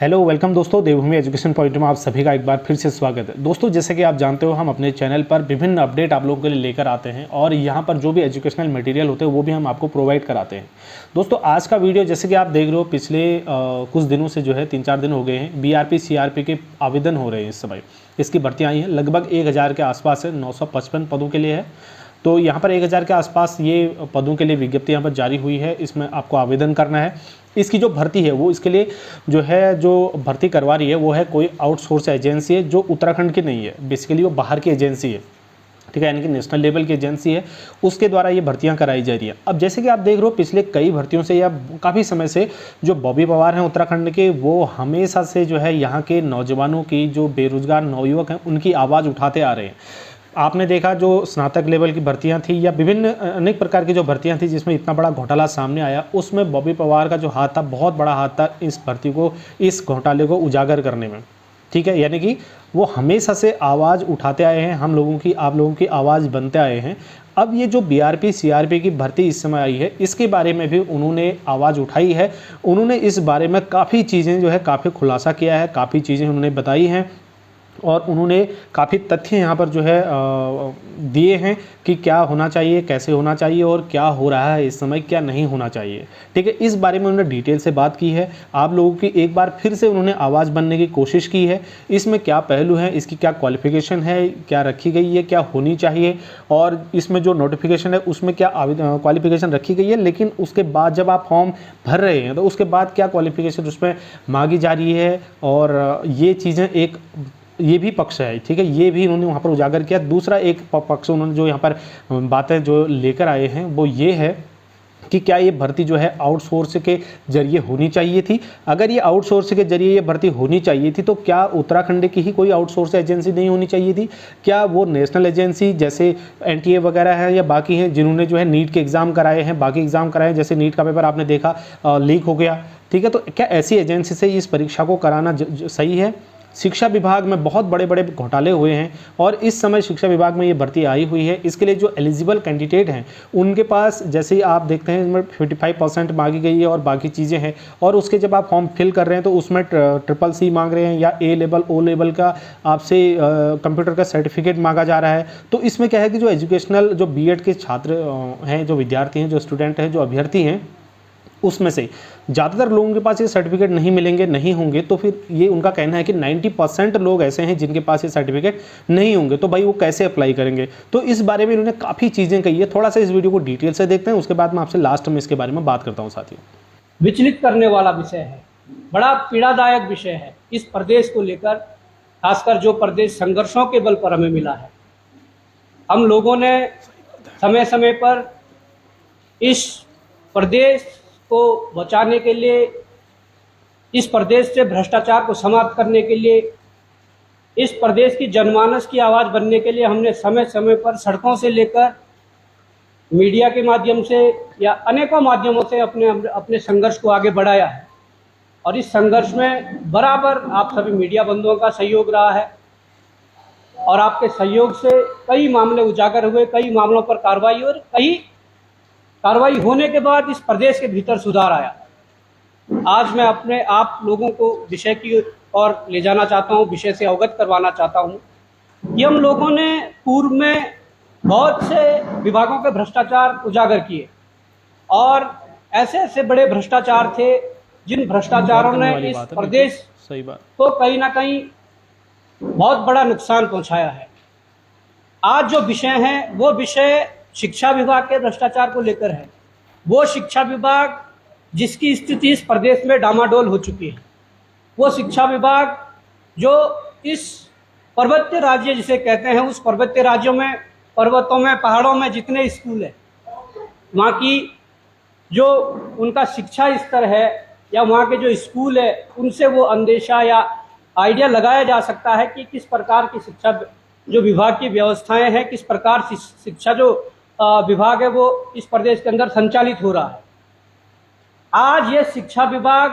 Hello welcome दोस्तों, देवभूमि education point में आप सभी का एक बार फिर से स्वागत है। दोस्तों, जैसे कि आप जानते हो, हम अपने चैनल पर विभिन्न अपडेट आप लोगों के लिए लेकर आते हैं और यहाँ पर जो भी एजुकेशनल मटेरियल होते हैं वो भी हम आपको प्रोवाइड कराते हैं। दोस्तों, आज का वीडियो जैसे कि आप देख रहे हो, पिछले कुछ दिनों से जो है 3-4 दिन हो गए हैं, बीआरपी सीआरपी के आवेदन हो रहे हैं। इस समय इसकी भर्ती आई हैं, लगभग 1000 के आसपास है, 955 पदों के लिए है। तो यहाँ पर 1000 के आसपास ये पदों के लिए विज्ञप्ति यहाँ पर जारी हुई है। इसमें आपको आवेदन करना है। इसकी जो भर्ती है वो इसके लिए जो भर्ती करवा रही है वो है कोई आउटसोर्स एजेंसी है जो उत्तराखंड की नहीं है। बेसिकली वो बाहर की एजेंसी है, ठीक है, यानी कि नेशनल लेवल की एजेंसी है, उसके द्वारा ये भर्तियां कराई जा रही है। अब जैसे कि आप देख रहे हो, पिछले कई भर्तियों से या काफ़ी समय से जो बॉबी पवार हैं उत्तराखंड के, वो हमेशा से जो है यहाँ के नौजवानों की, जो बेरोजगार नवयुवक हैं, उनकी आवाज़ उठाते आ रहे हैं। आपने देखा जो स्नातक लेवल की भर्तियां थी या विभिन्न अनेक प्रकार की जो भर्तियां थी जिसमें इतना बड़ा घोटाला सामने आया, उसमें बॉबी पवार का जो हाथ था, बहुत बड़ा हाथ था इस भर्ती को, इस घोटाले को उजागर करने में, ठीक है। यानी कि वो हमेशा से आवाज़ उठाते आए हैं, हम लोगों की, आप लोगों की आवाज़ बनते आए हैं। अब ये जो बीआरपी सीआरपी की भर्ती इस समय आई है, इसके बारे में भी उन्होंने आवाज़ उठाई है। उन्होंने इस बारे में काफ़ी चीज़ें जो है, काफ़ी खुलासा किया है, काफ़ी चीज़ें उन्होंने बताई हैं और उन्होंने काफ़ी तथ्य यहाँ पर जो है दिए हैं कि क्या होना चाहिए, कैसे होना चाहिए और क्या हो रहा है इस समय, क्या नहीं होना चाहिए, ठीक है। इस बारे में उन्होंने डिटेल से बात की है। आप लोगों की एक बार फिर से उन्होंने आवाज़ बनने की कोशिश की है। इसमें क्या पहलू हैं, इसकी क्या क्वालिफिकेशन है, क्या रखी गई है, क्या होनी चाहिए, और इसमें जो नोटिफिकेशन है उसमें क्या क्वालिफिकेशन रखी गई है, लेकिन उसके बाद जब आप फॉर्म भर रहे हैं तो उसके बाद क्या क्वालिफिकेशन उसमें मांगी जा रही है, और ये चीज़ें एक ये भी पक्ष है, ठीक है, ये भी उन्होंने वहाँ पर उजागर किया। दूसरा एक पक्ष उन्होंने जो यहाँ पर बातें जो लेकर आए हैं वो ये है कि क्या ये भर्ती जो है आउटसोर्स के जरिए होनी चाहिए थी। अगर ये आउटसोर्स के जरिए ये भर्ती होनी चाहिए थी तो क्या उत्तराखंड की ही कोई आउटसोर्स एजेंसी नहीं होनी चाहिए थी? क्या वो नेशनल एजेंसी जैसे एनटीए वगैरह है या बाकी हैं जिन्होंने जो है नीट के एग्ज़ाम कराए हैं, बाकी एग्ज़ाम कराए हैं, जैसे नीट का पेपर आपने देखा लीक हो गया, ठीक है, तो क्या ऐसी एजेंसी से इस परीक्षा को कराना सही है? शिक्षा विभाग में बहुत बड़े बड़े घोटाले हुए हैं और इस समय शिक्षा विभाग में ये भर्ती आई हुई है। इसके लिए जो एलिजिबल कैंडिडेट हैं उनके पास, जैसे ही आप देखते हैं, इसमें 55% मांगी गई है और बाकी चीज़ें हैं, और उसके जब आप फॉर्म फिल कर रहे हैं तो उसमें CCC मांग रहे हैं या ए लेवल ओ लेवल का आपसे कंप्यूटर का सर्टिफिकेट मांगा जा रहा है। तो इसमें क्या है कि जो एजुकेशनल, जो बीएड के छात्र हैं, जो विद्यार्थी हैं, जो स्टूडेंट हैं, जो अभ्यर्थी हैं, उसमें से ज़्यादातर लोगों के पास ये सर्टिफिकेट नहीं मिलेंगे, नहीं होंगे। तो फिर ये उनका कहना है कि 90% लोग ऐसे हैं जिनके पास ये सर्टिफिकेट नहीं होंगे, तो भाई वो कैसे अप्लाई करेंगे? तो इस बारे में इन्होंने काफ़ी चीज़ें कही है। थोड़ा सा इस वीडियो को डिटेल से देखते हैं, उसके बाद मैं आपसे लास्ट में इसके बारे में बात करता हूँ। साथियों, विचलित करने वाला विषय है, बड़ा पीड़ादायक विषय है इस प्रदेश को लेकर, खासकर जो प्रदेश संघर्षों के बल पर हमें मिला है। हम लोगों ने समय समय पर इस प्रदेश को बचाने के लिए, इस प्रदेश से भ्रष्टाचार को समाप्त करने के लिए, इस प्रदेश की जनमानस की आवाज़ बनने के लिए हमने समय समय पर सड़कों से लेकर मीडिया के माध्यम से या अनेकों माध्यमों से अपने संघर्ष को आगे बढ़ाया है। और इस संघर्ष में बराबर आप सभी मीडिया बंधुओं का सहयोग रहा है और आपके सहयोग से कई मामले उजागर हुए, कई मामलों पर कार्रवाई, और कई कार्रवाई होने के बाद इस प्रदेश के भीतर सुधार आया। आज मैं अपने आप लोगों को विषय की ओर ले जाना चाहता हूँ, विषय से अवगत करवाना चाहता हूँ कि हम लोगों ने पूर्व में बहुत से विभागों के भ्रष्टाचार उजागर किए और ऐसे ऐसे बड़े भ्रष्टाचार थे जिन भ्रष्टाचारों ने इस प्रदेश को कहीं ना कहीं बहुत बड़ा नुकसान पहुंचाया है। आज जो विषय है वो विषय शिक्षा विभाग के भ्रष्टाचार को लेकर है। वो शिक्षा विभाग जिसकी स्थिति इस प्रदेश में डामाडोल हो चुकी है, वो शिक्षा विभाग जो इस पर्वतीय राज्य जिसे कहते हैं, उस पर्वतीय राज्यों में, पर्वतों में, पहाड़ों में जितने स्कूल है, वहाँ की जो उनका शिक्षा स्तर है या वहाँ के जो स्कूल है, उनसे वो अंदेशा या आइडिया लगाया जा सकता है कि किस प्रकार की शिक्षा जो विभाग की व्यवस्थाएं हैं, किस प्रकार शिक्षा जो विभाग है वो इस प्रदेश के अंदर संचालित हो रहा है। आज ये शिक्षा विभाग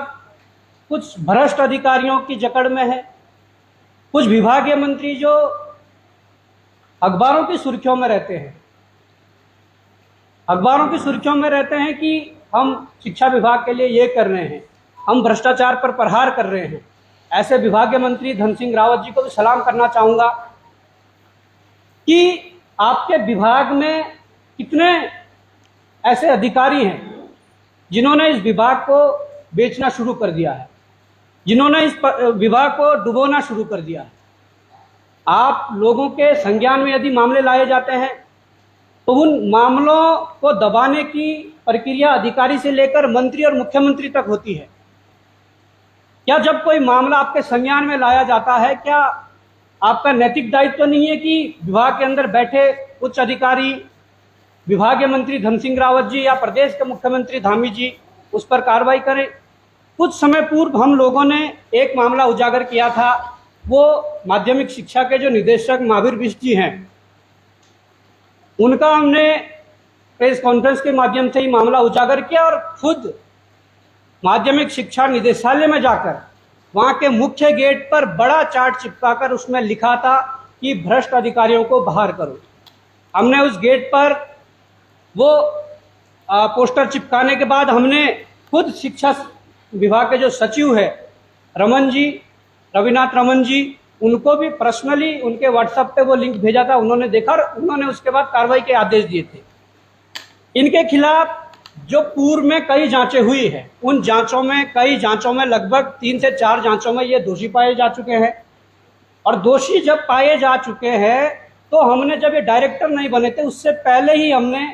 कुछ भ्रष्ट अधिकारियों की जकड़ में है, कुछ विभागीय मंत्री जो अखबारों की सुर्खियों में रहते हैं, अखबारों की सुर्खियों में रहते हैं कि हम शिक्षा विभाग के लिए ये कर रहे हैं, हम भ्रष्टाचार पर प्रहार कर रहे हैं, ऐसे विभागीय मंत्री धन सिंह रावत जी को भी सलाम करना चाहूँगा कि आपके विभाग में कितने ऐसे अधिकारी हैं जिन्होंने इस विभाग को बेचना शुरू कर दिया है, जिन्होंने इस विभाग को डुबोना शुरू कर दिया है। आप लोगों के संज्ञान में यदि मामले लाए जाते हैं तो उन मामलों को दबाने की प्रक्रिया अधिकारी से लेकर मंत्री और मुख्यमंत्री तक होती है। क्या जब कोई मामला आपके संज्ञान में लाया जाता है, क्या आपका नैतिक दायित्व तो नहीं है कि विभाग के अंदर बैठे उच्च अधिकारी, विभागीय मंत्री धन सिंह रावत जी या प्रदेश के मुख्यमंत्री धामी जी उस पर कार्रवाई करें? कुछ समय पूर्व हम लोगों ने एक मामला उजागर किया था, वो माध्यमिक शिक्षा के जो निदेशक महावीर बिष्ट जी हैं, उनका हमने प्रेस कॉन्फ्रेंस के माध्यम से ही मामला उजागर किया और खुद माध्यमिक शिक्षा निदेशालय में जाकर वहाँ के मुख्य गेट पर बड़ा चार्ट चिपकाकर उसमें लिखा था कि भ्रष्ट अधिकारियों को बाहर करो। हमने उस गेट पर वो पोस्टर चिपकाने के बाद हमने खुद शिक्षा विभाग के जो सचिव है रमन जी, रविनाथ रमन जी, उनको भी पर्सनली उनके व्हाट्सएप पे वो लिंक भेजा था। उन्होंने देखा और उन्होंने उसके बाद कार्रवाई के आदेश दिए थे। इनके खिलाफ जो पूर्व में कई जांचें हुई है, उन जांचों में कई जांचों में लगभग 3 से 4 जांचों में ये दोषी पाए जा चुके हैं। और दोषी जब पाए जा चुके हैं तो हमने, जब ये डायरेक्टर नहीं बने थे उससे पहले ही हमने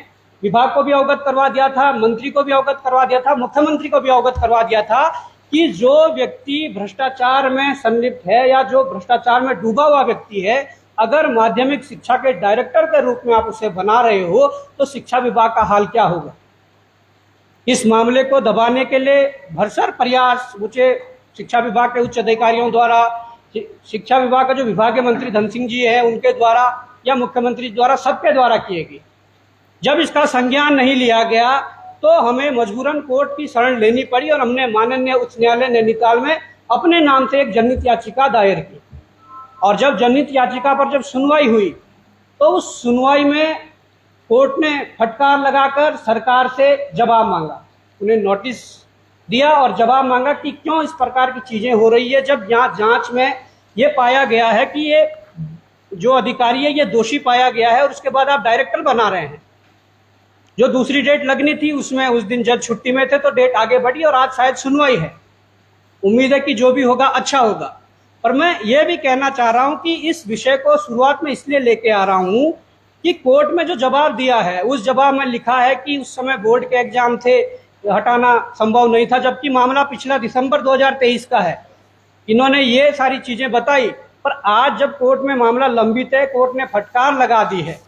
विभाग को भी अवगत करवा दिया था, मंत्री को भी अवगत करवा दिया था, मुख्यमंत्री को भी अवगत करवा दिया था कि जो व्यक्ति भ्रष्टाचार में संलिप्त है या जो भ्रष्टाचार में डूबा हुआ व्यक्ति है, अगर माध्यमिक शिक्षा के डायरेक्टर के रूप में आप उसे बना रहे हो तो शिक्षा विभाग का हाल क्या होगा। इस मामले को दबाने के लिए भरसक प्रयास उच्च शिक्षा विभाग के उच्च अधिकारियों द्वारा, शिक्षा विभाग का जो विभागीय मंत्री धन सिंह जी है उनके द्वारा या मुख्यमंत्री द्वारा, सबके द्वारा किए गए। जब इसका संज्ञान नहीं लिया गया तो हमें मजबूरन कोर्ट की शरण लेनी पड़ी और हमने माननीय उच्च न्यायालय नैनीताल में अपने नाम से एक जनहित याचिका दायर की। और जब जनहित याचिका पर जब सुनवाई हुई तो उस सुनवाई में कोर्ट ने फटकार लगाकर सरकार से जवाब मांगा, उन्हें नोटिस दिया और जवाब मांगा कि क्यों इस प्रकार की चीज़ें हो रही है, जब यहाँ जांच में ये पाया गया है कि ये जो अधिकारी है ये दोषी पाया गया है और उसके बाद आप डायरेक्टर बना रहे हैं। जो दूसरी डेट लगनी थी उसमें उस दिन जज छुट्टी में थे तो डेट आगे बढ़ी और आज शायद सुनवाई है। उम्मीद है कि जो भी होगा अच्छा होगा। पर मैं ये भी कहना चाह रहा हूँ कि इस विषय को शुरुआत में इसलिए लेके आ रहा हूँ कि कोर्ट में जो जवाब दिया है उस जवाब में लिखा है कि उस समय बोर्ड के एग्जाम थे, हटाना संभव नहीं था, जबकि मामला पिछला दिसंबर 2023 का है। इन्होंने ये सारी चीज़ें बताई, पर आज जब कोर्ट में मामला लंबित है, कोर्ट ने फटकार लगा दी है,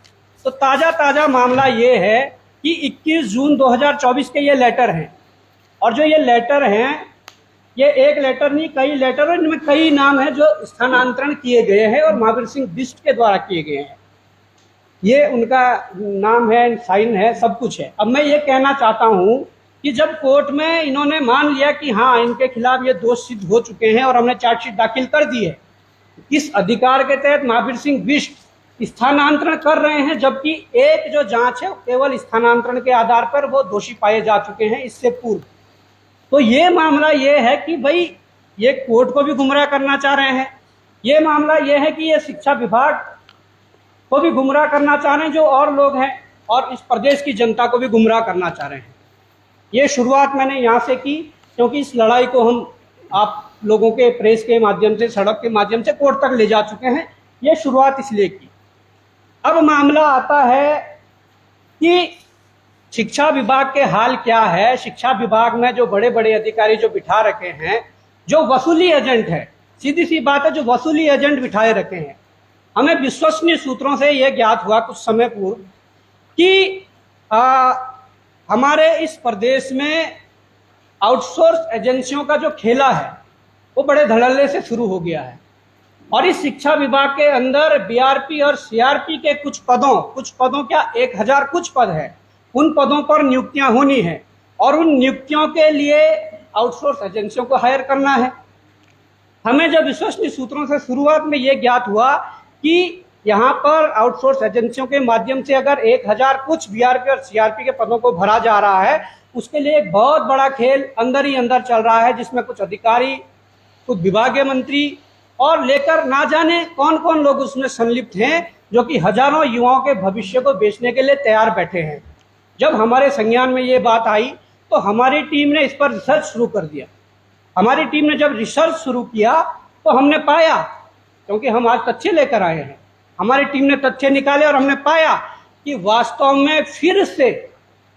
तो ताज़ा मामला ये है कि 21 जून 2024 के ये लेटर हैं। और जो ये लेटर हैं, ये एक लेटर नहीं कई लेटर हैं, इनमें कई नाम हैं जो स्थानांतरण किए गए हैं और महावीर सिंह बिष्ट के द्वारा किए गए हैं। ये उनका नाम है, साइन है, सब कुछ है। अब मैं ये कहना चाहता हूँ कि जब कोर्ट में इन्होंने मान लिया कि हाँ इनके खिलाफ ये दोष सिद्ध हो चुके हैं और हमने चार्जशीट दाखिल कर दी है, इस अधिकार के तहत महावीर सिंह बिष्ट स्थानांतरण कर रहे हैं, जबकि एक जो जांच है केवल स्थानांतरण के आधार पर वो दोषी पाए जा चुके हैं इससे पूर्व। तो ये मामला ये है कि भाई ये कोर्ट को भी गुमराह करना चाह रहे हैं, ये मामला ये है कि ये शिक्षा विभाग को भी गुमराह करना चाह रहे हैं जो और लोग हैं, और इस प्रदेश की जनता को भी गुमराह करना चाह रहे हैं। ये शुरुआत मैंने यहाँ से की क्योंकि इस लड़ाई को हम आप लोगों के प्रेस के माध्यम से, सड़क के माध्यम से कोर्ट तक ले जा चुके हैं। ये शुरुआत इसलिए की। अब मामला आता है कि शिक्षा विभाग के हाल क्या है। शिक्षा विभाग में जो बड़े बड़े अधिकारी जो बिठा रखे हैं, जो वसूली एजेंट है, सीधी सी बात है, जो वसूली एजेंट बिठाए रखे हैं। हमें विश्वसनीय सूत्रों से यह ज्ञात हुआ कुछ समय पूर्व कि हमारे इस प्रदेश में आउटसोर्स एजेंसियों का जो खेला है वो बड़े धड़ल्ले से शुरू हो गया है। और इस शिक्षा विभाग के अंदर बीआरपी और सीआरपी के कुछ पदों क्या 1000 कुछ पद है, उन पदों पर नियुक्तियां होनी है और उन नियुक्तियों के लिए आउटसोर्स एजेंसियों को हायर करना है। हमें जब विश्वसनीय सूत्रों से शुरुआत में ये ज्ञात हुआ कि यहाँ पर आउटसोर्स एजेंसियों के माध्यम से अगर 1000 कुछ बीआरपी और सीआरपी के पदों को भरा जा रहा है, उसके लिए एक बहुत बड़ा खेल अंदर ही अंदर चल रहा है, जिसमें कुछ अधिकारी खुद विभागीय मंत्री और लेकर ना जाने कौन कौन लोग उसमें संलिप्त हैं, जो कि हजारों युवाओं के भविष्य को बेचने के लिए तैयार बैठे हैं। जब हमारे संज्ञान में ये बात आई तो हमारी टीम ने इस पर रिसर्च शुरू कर दिया। हमारी टीम ने जब रिसर्च शुरू किया तो हमने पाया, क्योंकि हम आज तथ्य लेकर आए हैं, हमारी टीम ने तथ्य निकाले और हमने पाया कि वास्तव में फिर से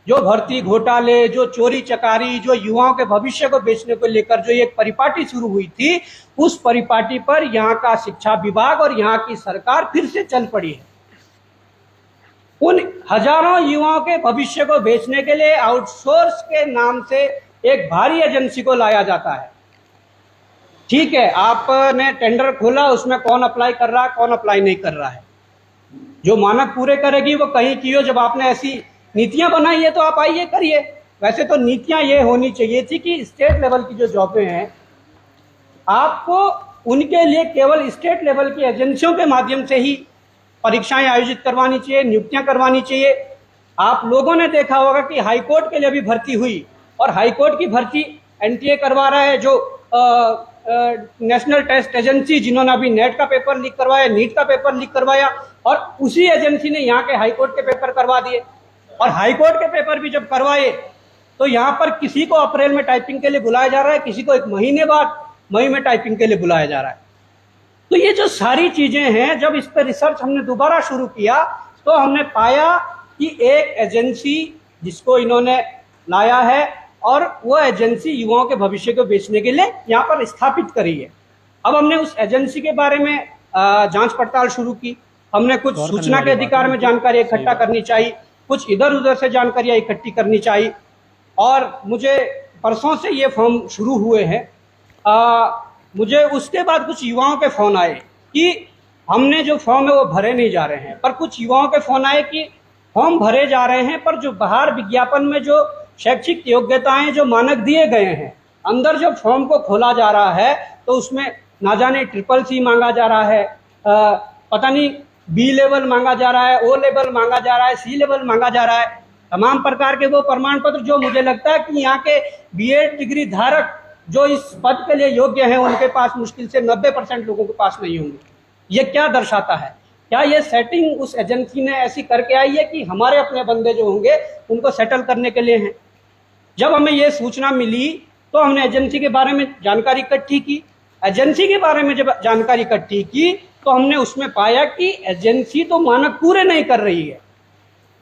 जो भर्ती घोटाले, जो चोरी चकारी, जो युवाओं के भविष्य को बेचने को लेकर जो एक परिपाटी शुरू हुई थी, उस परिपाटी पर यहाँ का शिक्षा विभाग और यहाँ की सरकार फिर से चल पड़ी है। उन हजारों युवाओं के भविष्य को बेचने के लिए आउटसोर्स के नाम से एक भारी एजेंसी को लाया जाता है। ठीक है, आपने टेंडर खोला, उसमें कौन अप्लाई कर रहा है, कौन अप्लाई नहीं कर रहा है, जो मानक पूरे करेगी वो कहीं की हो। जब आपने ऐसी नीतियां बनाई है तो आप आइए करिए। वैसे तो नीतियां ये होनी चाहिए थी कि स्टेट लेवल की जो जॉबें हैं, आपको उनके लिए केवल स्टेट लेवल की एजेंसियों के माध्यम से ही परीक्षाएं आयोजित करवानी चाहिए, नियुक्तियां करवानी चाहिए। आप लोगों ने देखा होगा कि हाईकोर्ट के लिए भी भर्ती हुई और हाईकोर्ट की भर्ती एनटीए करवा रहा है, जो नेशनल टेस्ट एजेंसी, जिन्होंने अभी नेट का पेपर लीक करवाया, नीट का पेपर लीक करवाया, और उसी एजेंसी ने यहाँ के हाईकोर्ट के पेपर करवा दिए। और हाईकोर्ट के पेपर भी जब करवाए तो यहाँ पर किसी को अप्रैल में टाइपिंग के लिए बुलाया जा रहा है, किसी को 1 महीने बाद मई में टाइपिंग के लिए बुलाया जा रहा है। तो ये जो सारी चीजें हैं, जब इस पर रिसर्च हमने दोबारा शुरू किया तो हमने पाया कि एक एजेंसी जिसको इन्होंने लाया है और वो एजेंसी युवाओं के भविष्य को बेचने के लिए यहाँ पर स्थापित करी है। अब हमने उस एजेंसी के बारे में जांच पड़ताल शुरू की। हमने कुछ सूचना के अधिकार में जानकारी इकट्ठा करनी चाहिए, कुछ इधर उधर से जानकारियां इकट्ठी करनी चाहिए। और मुझे परसों से ये फॉर्म शुरू हुए हैं। मुझे उसके बाद कुछ युवाओं के फ़ोन आए कि हमने जो फॉर्म है वो भरे नहीं जा रहे हैं, पर कुछ युवाओं के फ़ोन आए कि फॉर्म भरे जा रहे हैं, पर जो बाहर विज्ञापन में जो शैक्षिक योग्यताएं जो मानक दिए गए हैं, अंदर जब फॉर्म को खोला जा रहा है तो उसमें ना जाने CCC मांगा जा रहा है, पता नहीं B लेवल मांगा जा रहा है, O लेवल मांगा जा रहा है, C लेवल मांगा जा रहा है। तमाम प्रकार के वो प्रमाण पत्र जो मुझे लगता है कि यहाँ के B.Ed डिग्री धारक जो इस पद के लिए योग्य हैं, उनके पास मुश्किल से 90% लोगों के पास नहीं होंगे। ये क्या दर्शाता है? क्या ये सेटिंग उस एजेंसी ने ऐसी करके आई है कि हमारे अपने बंदे जो होंगे उनको सेटल करने के लिए हैं? जब हमें ये सूचना मिली तो हमने एजेंसी के बारे में जानकारी इकट्ठी की। एजेंसी के बारे में जब जानकारी इकट्ठी की तो हमने उसमें पाया कि एजेंसी तो मानक पूरे नहीं कर रही है।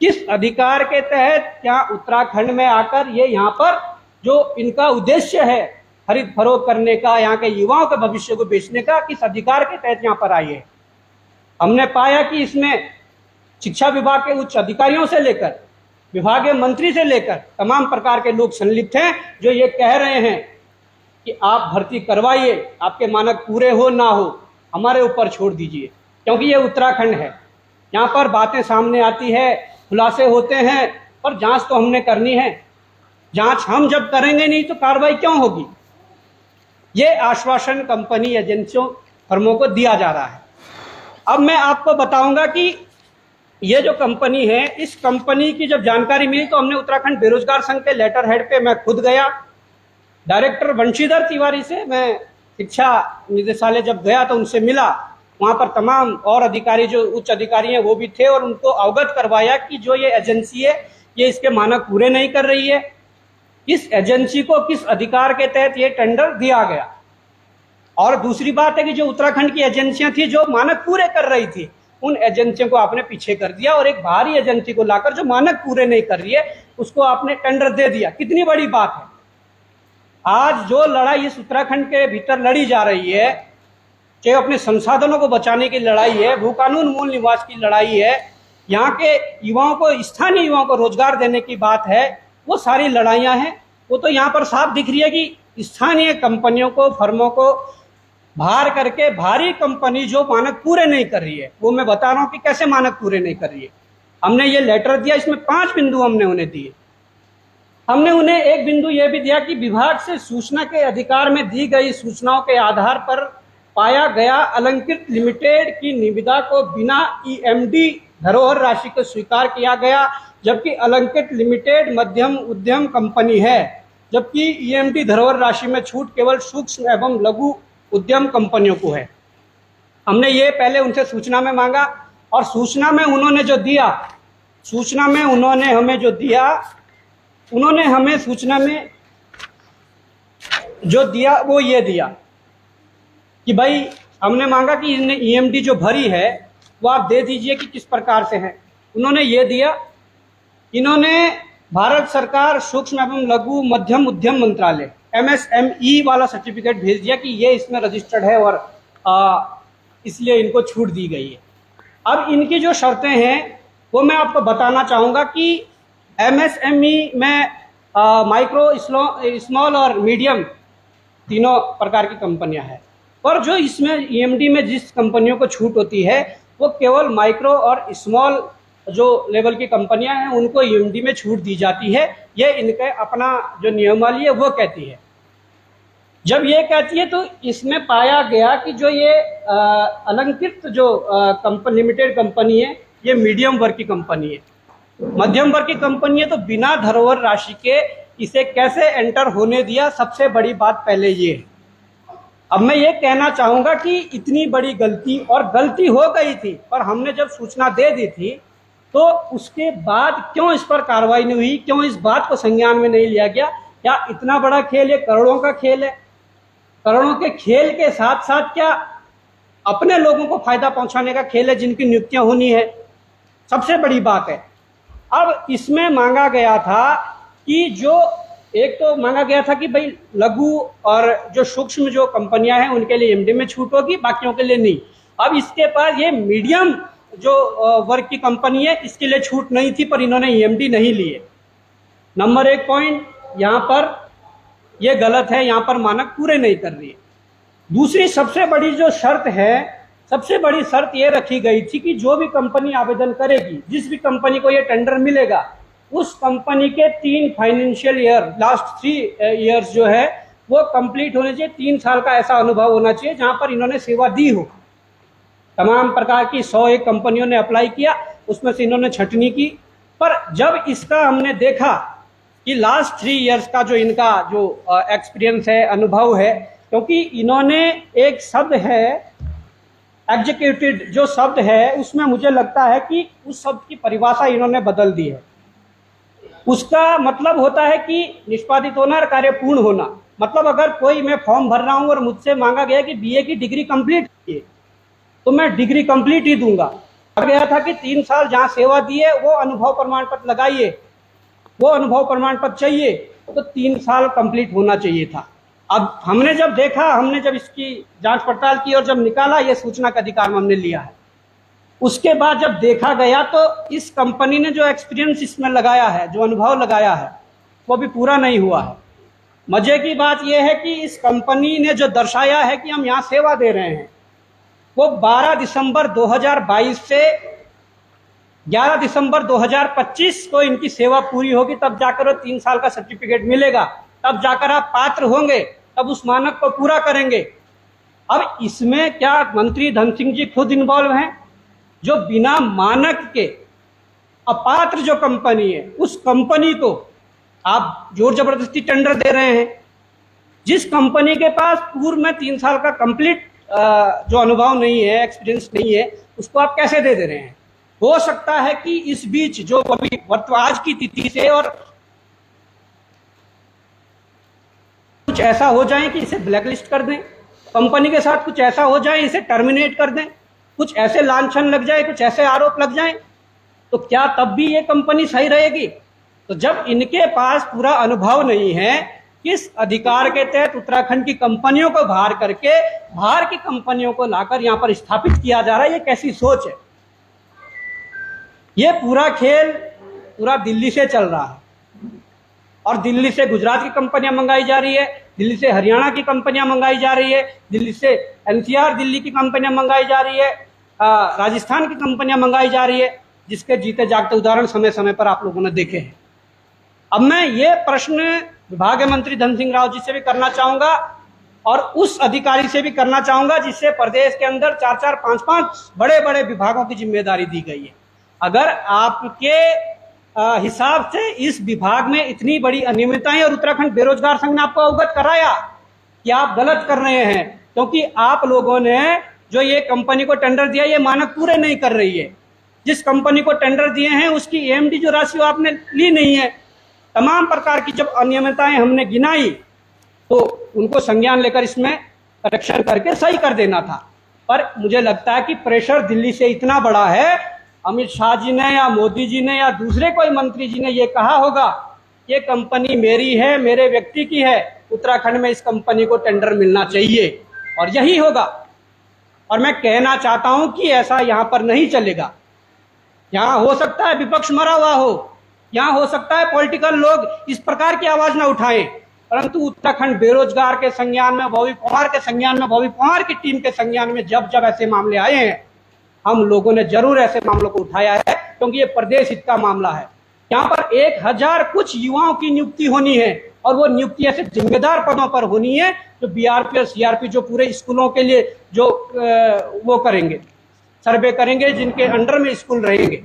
किस अधिकार के तहत क्या उत्तराखंड में आकर ये यहाँ पर जो इनका उद्देश्य है खरीद फरोख्त करने का, यहाँ के युवाओं के भविष्य को बेचने का, किस अधिकार के तहत यहाँ पर आई है? हमने पाया कि इसमें शिक्षा विभाग के उच्च अधिकारियों से लेकर विभागीय मंत्री से लेकर तमाम प्रकार के लोग संलिप्त हैं, जो ये कह रहे हैं कि आप भर्ती करवाइए, आपके मानक पूरे हो ना हो हमारे ऊपर छोड़ दीजिए, क्योंकि ये उत्तराखंड है। यहाँ पर बातें सामने आती है, खुलासे होते हैं, पर जांच तो हमने करनी है। जांच हम जब करेंगे नहीं तो कार्रवाई क्यों होगी? ये आश्वासन कंपनी एजेंसियों फर्मों को दिया जा रहा है। अब मैं आपको बताऊंगा कि ये जो कंपनी है, इस कंपनी की जब जानकारी मिली तो हमने उत्तराखंड बेरोजगार संघ के लेटर हेड पे मैं खुद गया। डायरेक्टर वंशीधर तिवारी से मैं शिक्षा निदेशालय जब गया तो उनसे मिला। वहाँ पर तमाम और अधिकारी जो उच्च अधिकारी हैं वो भी थे और उनको अवगत करवाया कि जो ये एजेंसी है ये इसके मानक पूरे नहीं कर रही है। इस एजेंसी को किस अधिकार के तहत ये टेंडर दिया गया। और दूसरी बात है कि जो उत्तराखंड की एजेंसियां थी जो मानक पूरे कर रही थी, उन एजेंसियों को आपने पीछे कर दिया और एक बाहरी एजेंसी को लाकर जो मानक पूरे नहीं कर रही है उसको आपने टेंडर दे दिया। कितनी बड़ी बात है। आज जो लड़ाई इस उत्तराखंड के भीतर लड़ी जा रही है, चाहे अपने संसाधनों को बचाने की लड़ाई है, भू कानून मूल निवास की लड़ाई है, यहाँ के युवाओं को, स्थानीय युवाओं को रोजगार देने की बात है, वो सारी लड़ाइयाँ हैं। वो तो यहाँ पर साफ दिख रही है कि स्थानीय कंपनियों को, फर्मों को बाहर करके भारी कंपनी जो मानक पूरे नहीं कर रही है, वो मैं बता रहा हूँ कि कैसे मानक पूरे नहीं कर रही है। हमने ये लेटर दिया, इसमें 5 बिंदु हमने उन्हें दिए। हमने उन्हें एक बिंदु ये भी दिया कि विभाग से सूचना के अधिकार में दी गई सूचनाओं के आधार पर पाया गया अलंकृत लिमिटेड की निविदा को बिना EMD धरोहर राशि को स्वीकार किया गया, जबकि अलंकृत लिमिटेड मध्यम उद्यम कंपनी है, जबकि EMD धरोहर राशि में छूट केवल सूक्ष्म एवं लघु उद्यम कंपनियों को है। हमने ये पहले उनसे सूचना में मांगा और सूचना में उन्होंने जो दिया, सूचना में उन्होंने हमें जो दिया, उन्होंने हमें सूचना में जो दिया वो ये दिया कि भाई हमने मांगा कि इन्हें ईएमडी जो भरी है वो आप दे दीजिए कि किस प्रकार से है। उन्होंने ये दिया, इन्होंने भारत सरकार सूक्ष्म एवं लघु मध्यम उद्यम मंत्रालय MSME वाला सर्टिफिकेट भेज दिया कि ये इसमें रजिस्टर्ड है और इसलिए इनको छूट दी गई है। अब इनकी जो शर्तें हैं वो मैं आपको बताना चाहूँगा कि MSME में माइक्रो, स्मॉल और मीडियम तीनों प्रकार की कंपनियां हैं, पर जो इसमें EMD में जिस कंपनियों को छूट होती है वो केवल माइक्रो और स्मॉल जो लेवल की कंपनियां हैं उनको EMD में छूट दी जाती है। ये इनके अपना जो नियमावली है वो कहती है। जब ये कहती है तो इसमें पाया गया कि जो ये अलंकृत जो लिमिटेड कंपनी है ये मीडियम वर्ग की कंपनी है। मध्यम वर्ग की कंपनी है तो बिना धरोहर राशि के इसे कैसे एंटर होने दिया, सबसे बड़ी बात पहले ये है। अब मैं ये कहना चाहूँगा कि इतनी बड़ी गलती, और गलती हो गई थी, पर हमने जब सूचना दे दी थी तो उसके बाद क्यों इस पर कार्रवाई नहीं हुई, क्यों इस बात को संज्ञान में नहीं लिया गया? क्या इतना बड़ा खेल, ये करोड़ों का खेल है। करोड़ों के खेल के साथ साथ क्या अपने लोगों को फायदा पहुंचाने का खेल है जिनकी नियुक्तियां होनी है, सबसे बड़ी बात है। अब इसमें मांगा गया था कि जो एक तो मांगा गया था कि भाई लघु और जो सूक्ष्म जो कंपनियां हैं उनके लिए EMD में छूट होगी, बाकियों के लिए नहीं। अब इसके पास ये मीडियम जो वर्ग की कंपनी है इसके लिए छूट नहीं थी, पर इन्होंने EMD नहीं लिए। नंबर 1 पॉइंट यहाँ पर ये गलत है, यहाँ पर मानक पूरे नहीं कर रही है। दूसरी सबसे बड़ी जो शर्त है, सबसे बड़ी शर्त ये रखी गई थी कि जो भी कंपनी आवेदन करेगी, जिस भी कंपनी को ये टेंडर मिलेगा, उस कंपनी के 3 फाइनेंशियल ईयर, लास्ट 3 ईयर्स जो है वो कंप्लीट होने चाहिए। 3 साल का ऐसा अनुभव होना चाहिए जहां पर इन्होंने सेवा दी हो। तमाम प्रकार की 101 कंपनियों ने अप्लाई किया, उसमें से इन्होंने छंटनी की। पर जब इसका हमने देखा कि लास्ट 3 ईयर्स का जो इनका जो एक्सपीरियंस है, अनुभव है, क्योंकि इन्होंने एक शब्द है एग्जीक्यूटिव, जो शब्द है उसमें मुझे लगता है कि उस शब्द की परिभाषा इन्होंने बदल दी है। उसका मतलब होता है कि निष्पादित होना और कार्य पूर्ण होना। मतलब अगर कोई मैं फॉर्म भर रहा हूं और मुझसे मांगा गया कि BA की डिग्री कंप्लीट कीजिए, तो मैं डिग्री कंप्लीट ही दूंगा। कहा गया था कि 3 साल जहां सेवा दी है वो अनुभव प्रमाण पत्र लगाइए, वो अनुभव प्रमाण पत्र चाहिए, तो 3 साल कंप्लीट होना चाहिए था। अब हमने जब देखा, हमने जब इसकी जांच पड़ताल की और जब निकाला, ये सूचना का अधिकार हमने लिया है। उसके बाद जब देखा गया तो इस कंपनी ने जो एक्सपीरियंस इसमें लगाया है, जो अनुभव लगाया है, वो भी पूरा नहीं हुआ है। मजे की बात यह है कि इस कंपनी ने जो दर्शाया है कि हम यहाँ सेवा दे रहे हैं, वो 12 दिसंबर 2022 से 11 दिसंबर 2025 को इनकी सेवा पूरी होगी, तब जाकर वो 3 साल का सर्टिफिकेट मिलेगा, तब जाकर आप पात्र होंगे, तब उस मानक को पूरा करेंगे। अब इसमें क्या मंत्री धन सिंह जी खुद इन्वॉल्व हैं? जो बिना मानक के अपात्र जो कंपनी है, उस कंपनी को आप जोर जबरदस्ती टेंडर दे रहे हैं। जिस कंपनी के पास पूर्व में 3 साल का कंप्लीट जो अनुभव नहीं है, एक्सपीरियंस नहीं है, उसको आप कैसे दे रहे हैं? हो सकता है कि इस बीच जो अभी आज की तिथि से और कुछ ऐसा हो जाए कि इसे ब्लैकलिस्ट कर दें, कंपनी के साथ कुछ ऐसा हो जाए इसे टर्मिनेट कर दें, कुछ ऐसे लांछन लग जाए, कुछ ऐसे आरोप लग जाए, तो क्या तब भी ये कंपनी सही रहेगी? तो जब इनके पास पूरा अनुभव नहीं है, किस अधिकार के तहत उत्तराखंड की कंपनियों को बाहर करके बाहर की कंपनियों को लाकर यहां पर स्थापित किया जा रहा है, ये कैसी सोच है? ये पूरा खेल पूरा दिल्ली से चल रहा है, और दिल्ली से गुजरात की कंपनियां मंगाई जा रही है, दिल्ली से हरियाणा की कंपनियां मंगाई जा रही है, दिल्ली से NCR दिल्ली की कंपनियां मंगाई जा रही है, राजस्थान की कंपनियां मंगाई जा रही है, जिसके जीते जागते उदाहरण समय समय पर आप लोगों ने देखे हैं। अब मैं ये प्रश्न विभागीय मंत्री धन सिंह राव जी से भी करना चाहूंगा और उस अधिकारी से भी करना चाहूंगा जिससे प्रदेश के अंदर 4-4, 5-5 बड़े बड़े विभागों की जिम्मेदारी दी गई है। अगर आपके हिसाब से इस विभाग में इतनी बड़ी अनियमितताएं और उत्तराखंड बेरोजगार संघ ने आपको अवगत कराया कि आप गलत कर रहे हैं, क्योंकि आप लोगों ने जो ये कंपनी को टेंडर दिया ये मानक पूरे नहीं कर रही है। जिस कंपनी को टेंडर दिए हैं उसकी एएमडी जो राशि आपने ली नहीं है। तमाम प्रकार की जब अनियमितताएं हमने गिनाई तो उनको संज्ञान लेकर इसमें करेक्शन करके सही कर देना था। पर मुझे लगता है कि प्रेशर दिल्ली से इतना बड़ा है, अमित शाह जी ने या मोदी जी ने या दूसरे कोई मंत्री जी ने ये कहा होगा ये कंपनी मेरी है, मेरे व्यक्ति की है, उत्तराखंड में इस कंपनी को टेंडर मिलना चाहिए और यही होगा। और मैं कहना चाहता हूं कि ऐसा यहां पर नहीं चलेगा। यहां हो सकता है विपक्ष मरा हुआ हो, यहां हो सकता है पॉलिटिकल लोग इस प्रकार की आवाज ना उठाएं, परंतु उत्तराखंड बेरोजगार के संज्ञान में, भौवी पवार के संज्ञान में, भौवी पवार की टीम के संज्ञान में जब जब ऐसे मामले आए हैं हम लोगों ने जरूर ऐसे मामलों को उठाया है, क्योंकि ये प्रदेश हित का मामला है। यहाँ पर 1000 कुछ युवाओं की नियुक्ति होनी है और वो नियुक्ति ऐसे जिम्मेदार पदों पर होनी है जो बीआरपी और सीआरपी जो पूरे स्कूलों के लिए जो वो करेंगे, सर्वे करेंगे, जिनके अंडर में स्कूल रहेंगे।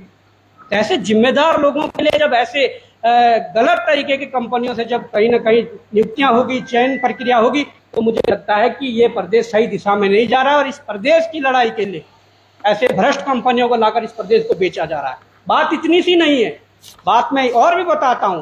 ऐसे जिम्मेदार लोगों के लिए जब ऐसे गलत तरीके की कंपनियों से जब कहीं ना कहीं नियुक्तियां होगी, चयन प्रक्रिया होगी, तो मुझे लगता है कि ये प्रदेश सही दिशा में नहीं जा रहा है और इस प्रदेश की लड़ाई के लिए ऐसे भ्रष्ट कंपनियों को लाकर इस प्रदेश को बेचा जा रहा है। बात इतनी सी नहीं है, बात मैं और भी बताता हूं।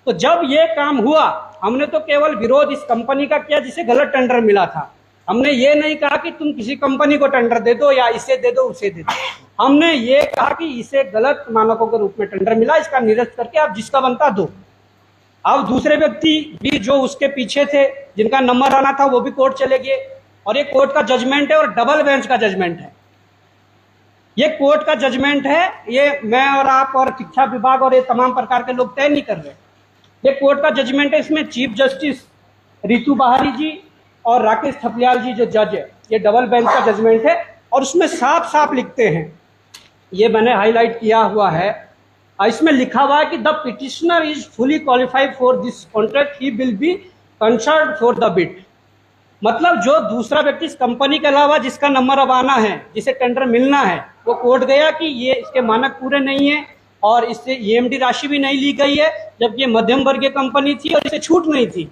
तो जब ये काम हुआ हमने तो केवल विरोध इस कंपनी का किया जिसे गलत टेंडर मिला था। हमने ये नहीं कहा कि तुम किसी कंपनी को टेंडर दे दो या इसे दे दो उसे दे दो। हमने ये कहा कि इसे गलत मानकों के रूप में टेंडर मिला, इसका निरस्त करके आप जिसका बनता दो। अब दूसरे व्यक्ति भी जो उसके पीछे थे, जिनका नंबर आना था, वो भी कोर्ट चले गए और ये कोर्ट का जजमेंट है और डबल बेंच का जजमेंट है। ये कोर्ट का जजमेंट है, ये मैं और आप और शिक्षा विभाग और ये तमाम प्रकार के लोग तय नहीं कर रहे। ये कोर्ट का जजमेंट है, इसमें चीफ जस्टिस रितु बाहरी जी और राकेश थपलियाल जी जो जज है, ये डबल बेंच का जजमेंट है और उसमें साफ साफ लिखते हैं, ये मैंने हाईलाइट किया हुआ है, इसमें लिखा हुआ है कि the petitioner is fully qualified for this contract, he will be concerned for the bid. मतलब जो दूसरा व्यक्ति इस कंपनी के अलावा जिसका नंबर अब आना है, जिसे टेंडर मिलना है, वो कोर्ट गया कि ये इसके मानक पूरे नहीं है और इससे ईएमडी राशि भी नहीं ली गई है, जबकि ये मध्यम वर्गीय कंपनी थी और इसे छूट नहीं थी।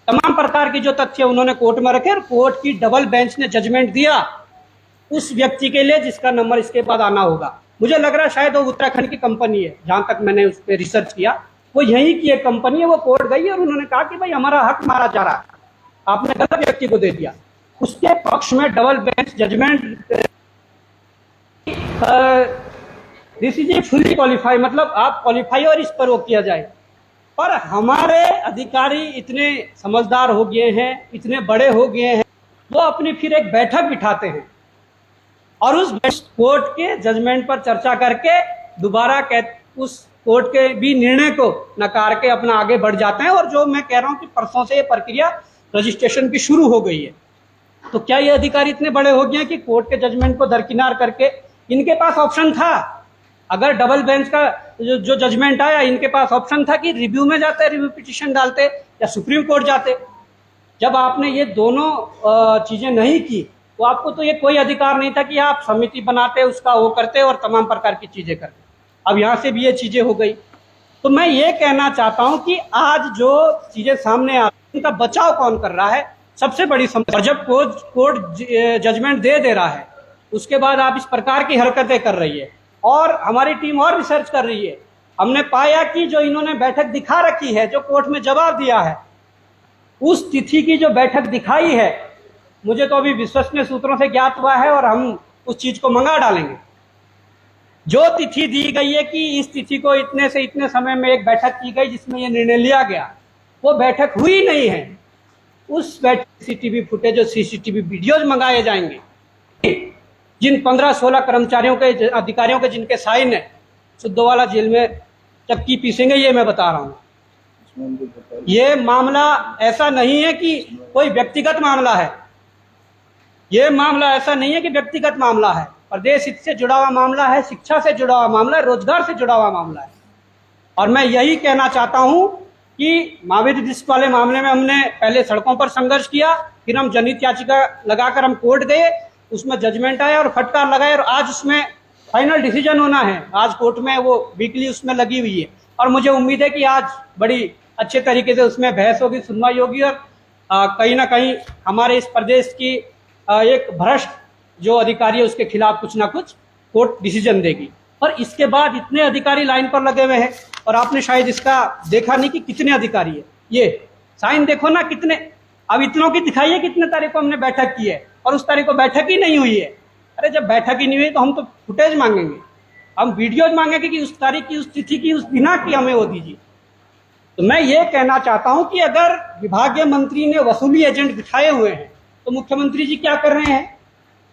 तमाम प्रकार की जो तथ्य उन्होंने कोर्ट में रखे और कोर्ट की डबल बेंच ने जजमेंट दिया उस व्यक्ति के लिए जिसका नंबर इसके बाद आना होगा। मुझे लग रहा है शायद वो उत्तराखंड की कंपनी है, जहां तक मैंने उस पर रिसर्च किया, वो यहीं की एक कंपनी है। वो कोर्ट गई और उन्होंने कहा कि भाई हमारा हक मारा जा रहा है, आपने गलत व्यक्ति को दे दिया। उसके पक्ष में double bench judgement, this is a fully qualify, मतलब आप क्वालिफाई और इस पर वो किया जाए। पर हमारे अधिकारी इतने समझदार हो गए हैं, इतने बड़े हो गए हैं, वो अपनी फिर एक बैठक बिठाते हैं और उस कोर्ट के जजमेंट पर चर्चा करके दोबारा उस कोर्ट के भी निर्णय को नकार के अपना आगे बढ़ जाते हैं। और जो मैं कह रहा हूं कि परसों से ये प्रक्रिया रजिस्ट्रेशन की शुरू हो गई है। तो क्या ये अधिकारी इतने बड़े हो गए हैं कि कोर्ट के जजमेंट को दरकिनार करके, इनके पास ऑप्शन था, अगर डबल बेंच का जो जजमेंट आया, इनके पास ऑप्शन था कि रिव्यू में जाते, रिव्यू पिटीशन डालते या सुप्रीम कोर्ट जाते। जब आपने ये दोनों चीजें नहीं की तो आपको तो ये कोई अधिकार नहीं था कि आप समिति बनाते, उसका वो करते और तमाम प्रकार की चीजें करते। अब यहाँ से भी ये चीजें हो गई। तो मैं ये कहना चाहता हूँ कि आज जो चीजें सामने आ रही हैं उनका बचाव कौन कर रहा है, सबसे बड़ी समस्या। जब कोर्ट जजमेंट दे रहा है उसके बाद आप इस प्रकार की हरकतें कर रही है और हमारी टीम और रिसर्च कर रही है। हमने पाया कि जो इन्होंने बैठक दिखा रखी है, जो कोर्ट में जवाब दिया है, उस तिथि की जो बैठक दिखाई है, मुझे तो अभी विश्वसनीय सूत्रों से ज्ञात हुआ है और हम उस चीज को मंगा डालेंगे। जो तिथि दी गई है कि इस तिथि को इतने से इतने समय में एक बैठक की गई जिसमें यह निर्णय लिया गया, वो बैठक हुई नहीं है। उस बैठक सीसीटीवी फुटेज और सीसीटीवी वीडियोज मंगाए जाएंगे। जिन 15-16 कर्मचारियों के, अधिकारियों के जिनके साइन है, सुद्धोवाला जेल में चक्की पीसेंगे, ये मैं बता रहा हूँ। ये मामला ऐसा नहीं है कि कोई व्यक्तिगत मामला है, ये मामला ऐसा नहीं है कि व्यक्तिगत मामला है, प्रदेश हित से जुड़ा हुआ मामला है, शिक्षा से जुड़ा हुआ मामला है, रोजगार से जुड़ा हुआ मामला है। और मैं यही कहना चाहता हूं कि महावीर डिस्क वाले मामले में हमने पहले सड़कों पर संघर्ष किया, फिर हम जनहित याचिका लगाकर हम कोर्ट गए, उसमें जजमेंट आया और फटकार लगाए और आज उसमें फाइनल डिसीजन होना है। आज कोर्ट में वो वीकली उसमें लगी हुई है और मुझे उम्मीद है कि आज बड़ी अच्छे तरीके से उसमें बहस होगी, सुनवाई होगी और कहीं ना कहीं हमारे इस प्रदेश की एक भ्रष्ट जो अधिकारी है उसके खिलाफ कुछ ना कुछ कोर्ट डिसीजन देगी। और इसके बाद इतने अधिकारी लाइन पर लगे हुए हैं, और आपने शायद इसका देखा नहीं कि कितने अधिकारी है। ये साइन देखो ना कितने, अब इतनों की दिखाइए कितने तारीख को हमने बैठक की है, और उस तारीख को बैठक ही नहीं हुई है। अरे जब बैठक ही नहीं हुई तो हम तो फुटेज मांगेंगे, हम वीडियोज मांगेंगे कि उस तारीख की, उस तिथि की, उस दिनांक की हमें वो दीजिए। तो मैं ये कहना चाहता हूं कि अगर विभागीय मंत्री ने वसूली एजेंट बिठाए हुए हैं तो मुख्यमंत्री जी क्या कर रहे हैं?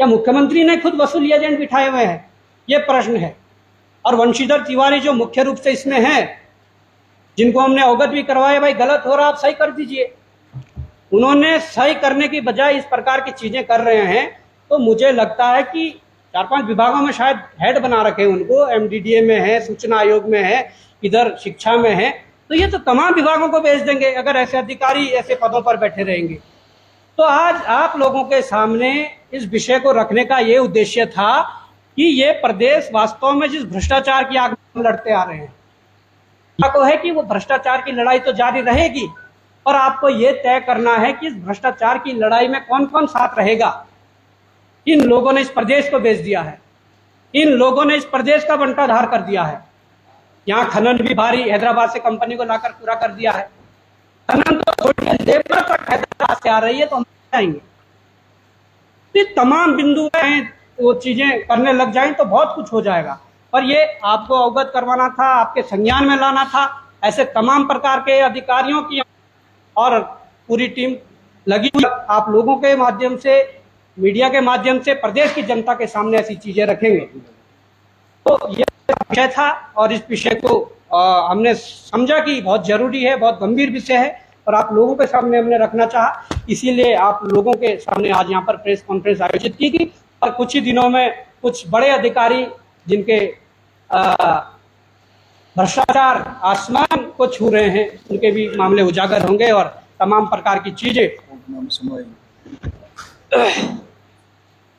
क्या मुख्यमंत्री ने खुद वसूली एजेंट बिठाए हुए हैं? ये प्रश्न है। और वंशीधर तिवारी जो मुख्य रूप से इसमें हैं, जिनको हमने अवगत भी करवाया, भाई गलत हो रहा आप सही कर दीजिए, उन्होंने सही करने की बजाय इस प्रकार की चीजें कर रहे हैं। तो मुझे लगता है कि 4-5 विभागों में शायद हेड बना रखे उनको, एमडीडीए में है, सूचना आयोग में है, इधर शिक्षा में है, तो ये तो तमाम विभागों को भेज देंगे अगर ऐसे अधिकारी ऐसे पदों पर बैठे रहेंगे। तो आज आप लोगों के सामने इस विषय को रखने का ये उद्देश्य था कि ये प्रदेश वास्तव में जिस भ्रष्टाचार की आग में लड़ते आ रहे हैं, को है कि वो भ्रष्टाचार की लड़ाई तो जारी रहेगी, और आपको ये तय करना है कि इस भ्रष्टाचार की लड़ाई में कौन कौन साथ रहेगा। इन लोगों ने इस प्रदेश को बेच दिया है, इन लोगों ने इस प्रदेश का बंटाधार कर दिया है। यहाँ खनन भी भारी हैदराबाद से कंपनी को लाकर पूरा कर दिया है। खनन तो लेबर तक हैदराबाद से आ रही है, तो हम जाएंगे। ये तमाम बिंदु हैं, वो चीजें करने लग जाएं तो बहुत कुछ हो जाएगा। और ये आपको अवगत करवाना था, आपके संज्ञान में लाना था। ऐसे तमाम प्रकार के अधिकारियों की और पूरी टीम लगी हुई, आप लोगों के माध्यम से, मीडिया के माध्यम से प्रदेश की जनता के सामने ऐसी चीजें रखेंगे। तो ये विषय था, और इस विषय को हमने समझा कि बहुत जरूरी है, बहुत गंभीर विषय है, और आप लोगों के सामने हमने रखना चाहा। इसीलिए आप लोगों के सामने आज यहाँ पर प्रेस कॉन्फ्रेंस आयोजित की गई। और कुछ ही दिनों में कुछ बड़े अधिकारी जिनके भ्रष्टाचार आसमान को छू रहे हैं, उनके भी मामले उजागर होंगे, और तमाम प्रकार की चीजें।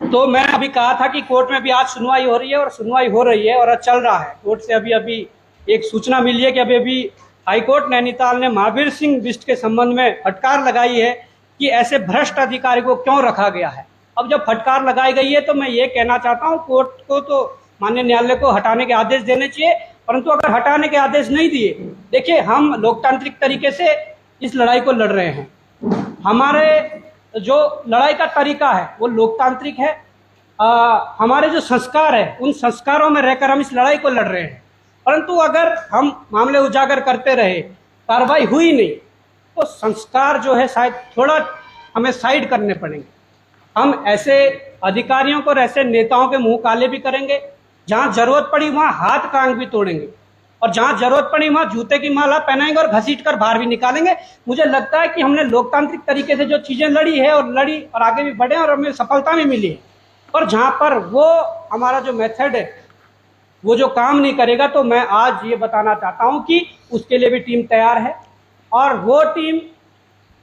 तो मैं अभी कहा था कि कोर्ट में भी आज सुनवाई हो रही है, और सुनवाई हो रही है और चल रहा है। कोर्ट से अभी एक सूचना मिली है कि अभी हाईकोर्ट नैनीताल ने महावीर सिंह बिष्ट के संबंध में फटकार लगाई है कि ऐसे भ्रष्ट अधिकारी को क्यों रखा गया है। अब जब फटकार लगाई गई है तो मैं ये कहना चाहता हूँ, कोर्ट को तो माननीय न्यायालय को हटाने के आदेश देने चाहिए, परंतु अगर हटाने के आदेश नहीं दिए, देखिए हम लोकतांत्रिक तरीके से इस लड़ाई को लड़ रहे हैं। हमारे जो लड़ाई का तरीका है वो लोकतांत्रिक है। हमारे जो संस्कार है, उन संस्कारों में रहकर हम इस लड़ाई को लड़ रहे हैं। परंतु अगर हम मामले उजागर करते रहे, कार्रवाई हुई नहीं, तो संस्कार जो है शायद थोड़ा हमें साइड करने पड़ेंगे। हम ऐसे अधिकारियों को और ऐसे नेताओं के मुंह काले भी करेंगे, जहां जरूरत पड़ी वहां हाथ कांग भी तोड़ेंगे, और जहां जरूरत पड़ी वहां जूते की माला पहनाएंगे और घसीट कर बाहर भी निकालेंगे। मुझे लगता है कि हमने लोकतांत्रिक तरीके से जो चीजें लड़ी और आगे भी बढ़े, और हमें सफलता भी मिली है। और जहां पर वो हमारा जो मेथड है वो जो काम नहीं करेगा, तो मैं आज ये बताना चाहता हूं कि उसके लिए भी टीम तैयार है, और वो टीम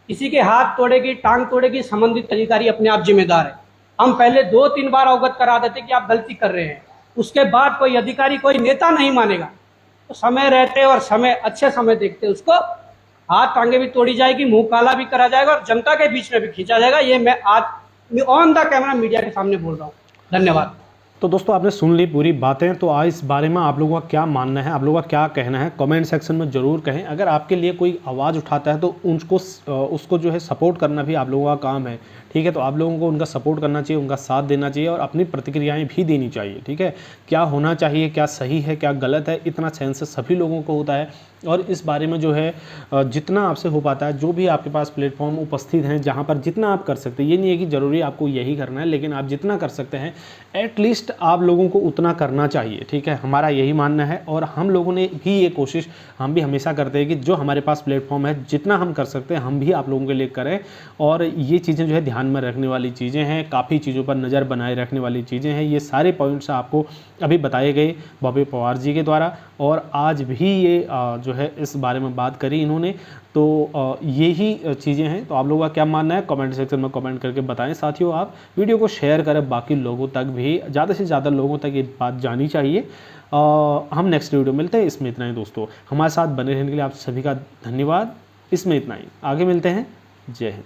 किसी के हाथ तोड़ेगी, टांग तोड़ेगी, संबंधित अधिकारी अपने आप जिम्मेदार है। हम पहले 2-3 बार अवगत करा देते कि आप गलती कर रहे हैं, उसके बाद कोई अधिकारी, कोई नेता नहीं मानेगा, तो समय रहते और समय अच्छे समय देखते उसको हाथ टांगे भी तोड़ी जाएगी, मुंह काला भी करा जाएगा, और जनता के बीच में भी खींचा जाएगा। ये मैं आज ऑन द कैमरा मीडिया के सामने बोल रहा हूँ। धन्यवाद। तो दोस्तों आपने सुन ली पूरी बातें। तो आज इस बारे में आप लोगों का क्या मानना है, आप लोगों का क्या कहना है, कमेंट सेक्शन में ज़रूर कहें। अगर आपके लिए कोई आवाज़ उठाता है तो उसको जो है सपोर्ट करना भी आप लोगों का काम है, ठीक है। तो आप लोगों को उनका सपोर्ट करना चाहिए, उनका साथ देना चाहिए, और अपनी प्रतिक्रियाएं भी देनी चाहिए, ठीक है। क्या होना चाहिए, क्या सही है, क्या गलत है, इतना सेंस सभी लोगों को होता है। और इस बारे में जो है जितना आपसे हो पाता है, जो भी आपके पास प्लेटफॉर्म उपस्थित हैं, जहाँ पर जितना आप कर सकते हैं, ये नहीं है कि ज़रूरी आपको यही करना है, लेकिन आप जितना कर सकते हैं एटलीस्ट आप लोगों को उतना करना चाहिए, ठीक है। हमारा यही मानना है, और हम लोगों ने भी ये कोशिश हम भी हमेशा करते हैं कि जो हमारे पास प्लेटफॉर्म है, जितना हम कर सकते हैं हम भी आप लोगों के लिए करें। और ये चीज़ें जो है ध्यान में रखने वाली चीज़ें हैं, काफ़ी चीज़ों पर नज़र बनाए रखने वाली चीज़ें हैं। ये सारे पॉइंट्स आपको अभी बताए गए बॉबी पवार जी के द्वारा, और आज भी ये जो है इस बारे में बात करी इन्होंने। तो यही चीज़ें हैं। तो आप लोगों का क्या मानना है कमेंट सेक्शन में कमेंट करके बताएं। साथियों आप वीडियो को शेयर करें, बाकी लोगों तक भी, ज़्यादा से ज़्यादा लोगों तक ये बात जानी चाहिए। हम नेक्स्ट वीडियो मिलते हैं। इसमें इतना ही दोस्तों, हमारे साथ बने रहने के लिए आप सभी का धन्यवाद। इसमें इतना ही, आगे मिलते हैं। जय हिंद।